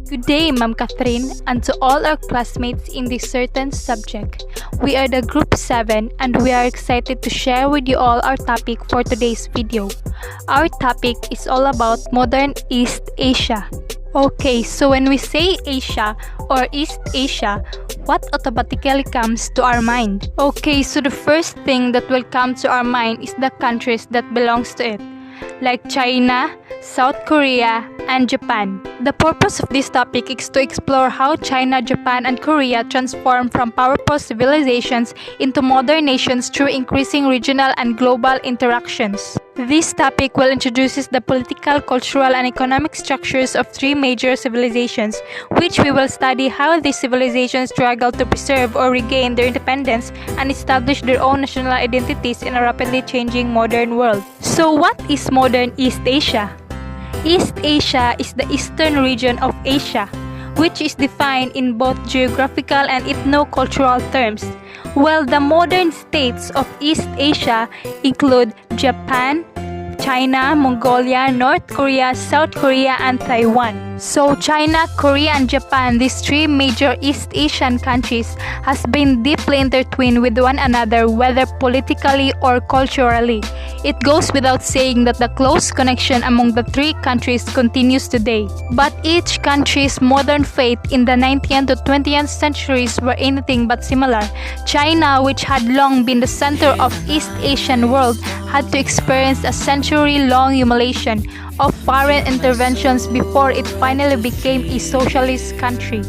Good day, Ma'am Catherine, and to all our classmates in this certain subject. We are the Group 7 and we are excited to share with you all our topic for today's video. Our topic is all about modern East Asia. Okay, so when we say Asia or East Asia, what automatically comes to our mind? Okay, so the first thing that will come to our mind is the countries that belongs to it, like China, South Korea, and Japan. The purpose of this topic is to explore how China, Japan, and Korea transformed from powerful civilizations into modern nations through increasing regional and global interactions. This topic will introduce the political, cultural, and economic structures of three major civilizations, which we will study how these civilizations struggle to preserve or regain their independence and establish their own national identities in a rapidly changing modern world. So what is modern East Asia? East Asia is the eastern region of Asia, which is defined in both geographical and ethno-cultural terms. While the modern states of East Asia include Japan, China, Mongolia, North Korea, South Korea, and Taiwan. So China, Korea, and Japan, these three major East Asian countries, has been deeply intertwined with one another, whether politically or culturally. It goes without saying that the close connection among the three countries continues today. But each country's modern fate in the 19th to 20th centuries were anything but similar. China, which had long been the center of East Asian world, had to experience a century-long humiliation of foreign interventions before it finally became a socialist country.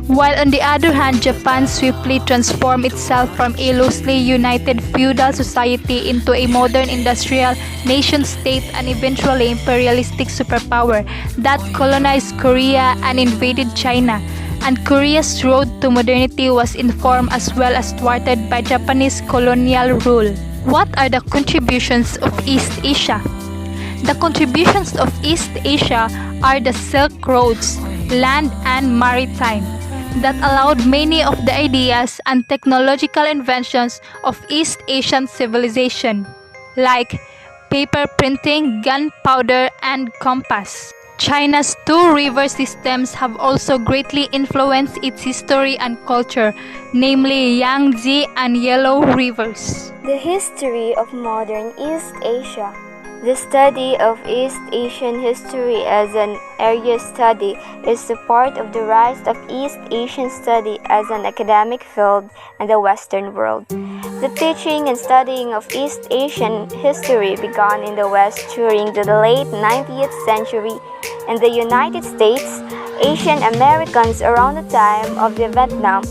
While on the other hand, Japan swiftly transformed itself from a loosely united feudal society into a modern industrial nation-state and eventually imperialistic superpower that colonized Korea and invaded China. And Korea's road to modernity was informed as well as thwarted by Japanese colonial rule. What are the contributions of East Asia? The contributions of East Asia are the Silk Roads, land and maritime, that allowed many of the ideas and technological inventions of East Asian civilization, like paper printing, gunpowder, and compass. China's two river systems have also greatly influenced its history and culture, namely Yangtze and Yellow rivers. The history of modern East Asia. The study of East Asian history as an area study is a part of the rise of East Asian study as an academic field in the Western world. The teaching and studying of East Asian history began in the West during the late 19th century. In the United States, Asian Americans around the time of the Vietnam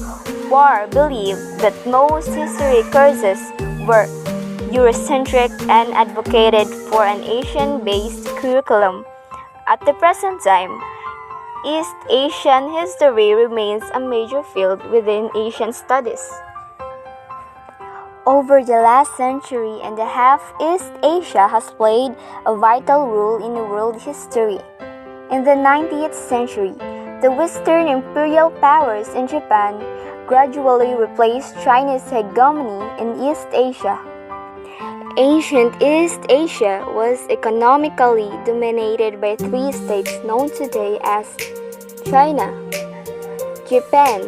War believed that most history courses were Eurocentric and advocated for an Asian-based curriculum. At the present time, East Asian history remains a major field within Asian studies. Over the last century and a half, East Asia has played a vital role in world history. In the 19th century, the Western imperial powers in Japan gradually replaced China's hegemony in East Asia. Ancient East Asia was economically dominated by three states known today as China, Japan,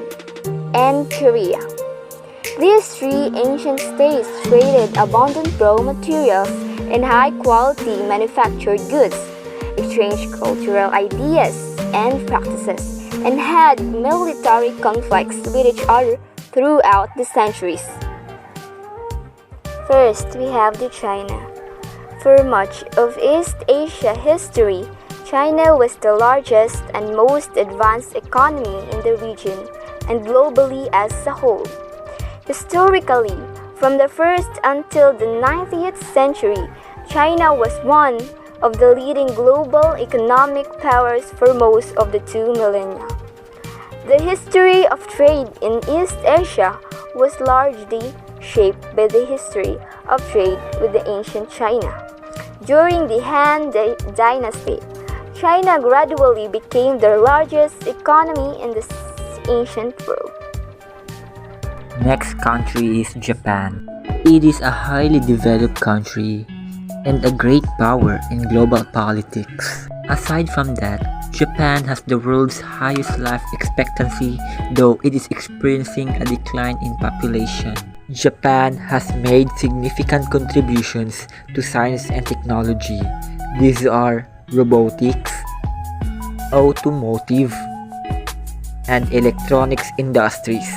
and Korea. These three ancient states traded abundant raw materials and high-quality manufactured goods, exchanged cultural ideas and practices, and had military conflicts with each other throughout the centuries. First, we have the China. For much of East Asia history, China was the largest and most advanced economy in the region and globally as a whole. Historically, from the 1st until the 19th century, China was one of the leading global economic powers for most of the 2 millennia. The history of trade in East Asia was largely shaped by the history of trade with the ancient China. During the Han Dynasty, China gradually became the largest economy in the ancient world. Next country is Japan. It is a highly developed country and a great power in global politics. Aside from that, Japan has the world's highest life expectancy, though it is experiencing a decline in population. Japan has made significant contributions to science and technology. These are robotics, automotive, and electronics industries.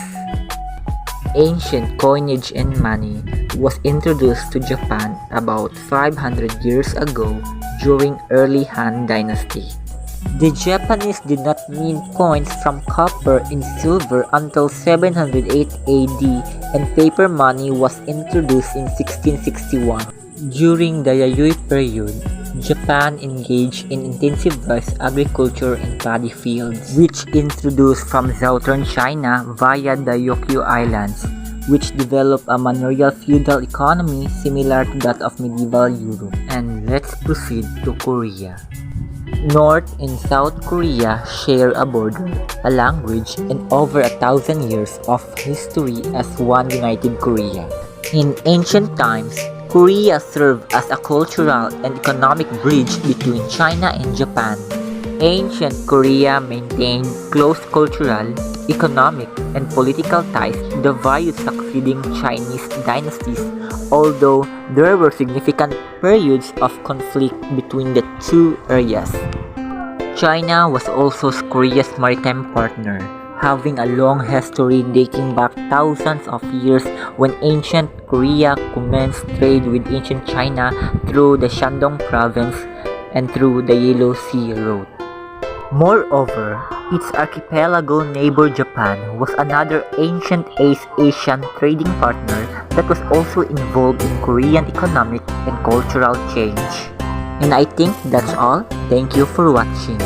Ancient coinage and money was introduced to Japan about 500 years ago during early Han Dynasty. The Japanese did not mint coins from copper and silver until 708 AD, and paper money was introduced in 1661. During the Yayoi period, Japan engaged in intensive agriculture in paddy fields, which introduced from southern China via the Ryukyu Islands, which developed a manorial feudal economy similar to that of medieval Europe. And let's proceed to Korea. North and South Korea share a border, a language, and over 1,000 years of history as one united Korea. In ancient times, Korea served as a cultural and economic bridge between China and Japan. Ancient Korea maintained close cultural, economic, and political ties to the various succeeding Chinese dynasties, although there were significant periods of conflict between the two areas. China was also Korea's maritime partner, having a long history dating back thousands of years when ancient Korea commenced trade with ancient China through the Shandong province and through the Yellow Sea Road. Moreover, its archipelago neighbor Japan was another ancient East Asian trading partner that was also involved in Korean economic and cultural change. And I think that's all. Thank you for watching.